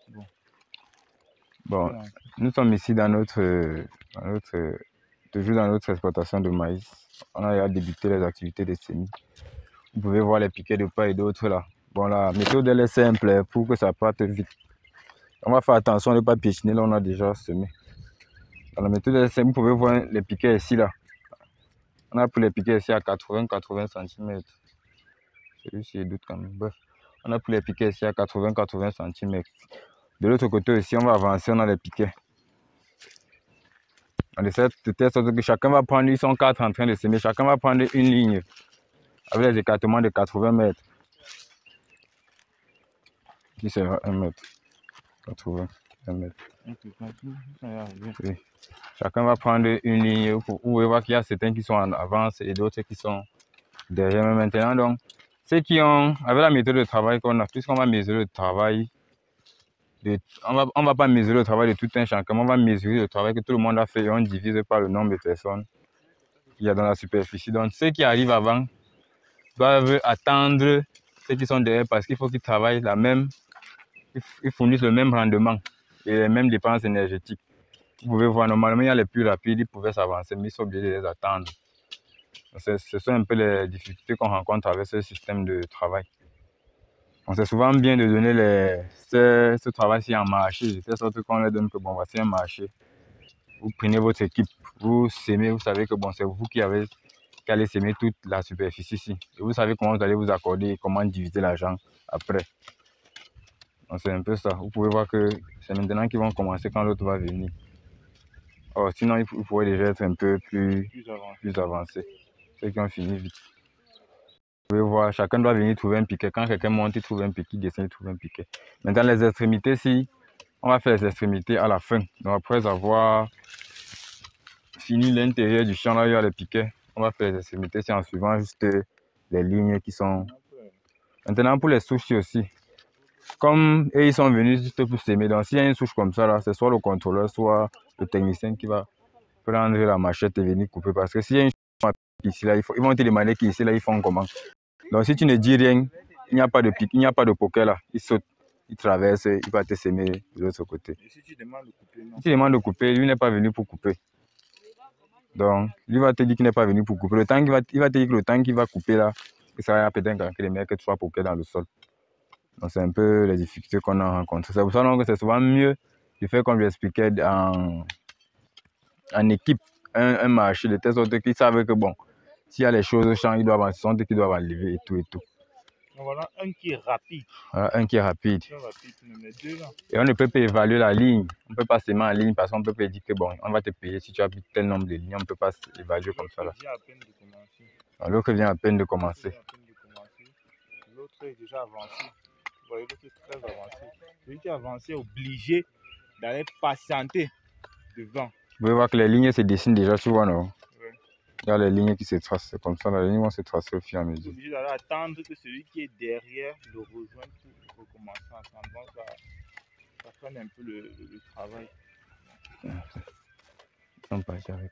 Bon. Bon, nous sommes ici toujours dans notre exploitation de maïs. On a déjà débuté les activités de semis. Vous pouvez voir les piquets de part et d'autre là. Bon, la méthode elle est simple pour que ça parte vite. On va faire attention de ne pas piétiner, là on a déjà semé. Dans la méthode elle est simple, vous pouvez voir les piquets ici là. On a pris les piquets ici à 80 cm. Celui-ci est doute quand même. Bref, on a pris les piquets ici à 80 cm. De l'autre côté aussi, on va avancer, on a les piquets. On essaie de telle sorte que chacun va prendre, ils sont 4 en train de semer, chacun va prendre une ligne avec les écartements de 80 mètres. Ici c'est 1 mètre. 80, 1 mètre. Oui. Chacun va prendre une ligne. Vous pouvez voir qu'il y a certains qui sont en avance et d'autres qui sont derrière. Mais maintenant, donc, ceux qui ont, avec la méthode de travail qu'on a, puisqu'on va mesurer le travail, on va pas mesurer le travail de tout un chacun, on va mesurer le travail que tout le monde a fait et on divise par le nombre de personnes qu'il y a dans la superficie. Donc, ceux qui arrivent avant doivent attendre ceux qui sont derrière parce qu'il faut qu'ils travaillent ils fournissent le même rendement et les mêmes dépenses énergétiques. Vous pouvez voir, normalement, il y a les plus rapides, ils pouvaient s'avancer, mais ils sont obligés de les attendre. Ce sont un peu les difficultés qu'on rencontre avec ce système de travail. C'est souvent bien de donner ce travail-ci en marché, de telle sorte qu'on leur donne que bon, voici un marché. Vous prenez votre équipe, vous semez, vous savez que bon, c'est vous qui allez semer toute la superficie ici. Et vous savez comment vous allez vous accorder et comment diviser l'argent après. Donc c'est un peu ça. Vous pouvez voir que c'est maintenant qu'ils vont commencer quand l'autre va venir. Oh, sinon, il pourrait déjà être un peu plus avancé. Ceux qui ont fini vite. Vous pouvez voir, chacun doit venir trouver un piquet. Quand quelqu'un monte, il trouve un piquet, il descend, il trouve un piquet. Maintenant, les extrémités, si on va faire les extrémités à la fin. Donc, après avoir fini l'intérieur du champ, là, il y a les piquets. On va faire les extrémités, c'est en suivant juste les lignes qui sont. Maintenant, pour les souches aussi. Comme eux, ils sont venus juste pour s'aimer. Donc, s'il y a une souche comme ça, là, c'est soit le contrôleur, soit le technicien qui va prendre la machette et venir couper. Parce que s'il y a une souche ici, là, ils vont te demander qu'ici, là, ils font comment. Donc, si tu ne dis rien, il n'y a pas de pique, il n'y a pas de poker là. Il saute, il traverse, il va te semer de l'autre côté. Et si tu demandes de couper, non? Si tu demandes de couper, lui n'est pas venu pour couper. Donc, lui va te dire qu'il n'est pas venu pour couper. Il va te dire que le temps qu'il va couper là, ça va peut-être que les mecs que tu vas poker dans le sol. Donc, c'est un peu les difficultés qu'on a rencontrées. C'est pour ça que c'est souvent mieux de faire comme je l'expliquais en équipe, un marché de telle sorte qu'ils savent que bon, s'il y a les choses changent, ils doivent enlever et tout et tout. Donc voilà, un qui est rapide. Voilà, un qui est rapide. Deux, là. Et on ne peut pas évaluer la ligne. On ne peut pas s'aimer en ligne parce qu'on ne peut pas dire que bon, on va te payer si tu as tel nombre de lignes. On ne peut pas évaluer comme ça là. L'autre vient à peine de commencer. L'autre est déjà avancé. Vous voyez, l'autre est très avancé. Celui qui est avancé est obligé d'aller patienter devant. Vous pouvez voir que les lignes se dessinent déjà souvent, non? Ouais. Il y a les lignes qui se tracent, c'est comme ça, les lignes vont se tracer au fur et à mesure. Vous êtes obligé d'aller attendre que celui qui est derrière le rejoigne pour recommencer ensemble. Donc ça freine un peu le travail. Ils sont partis avec.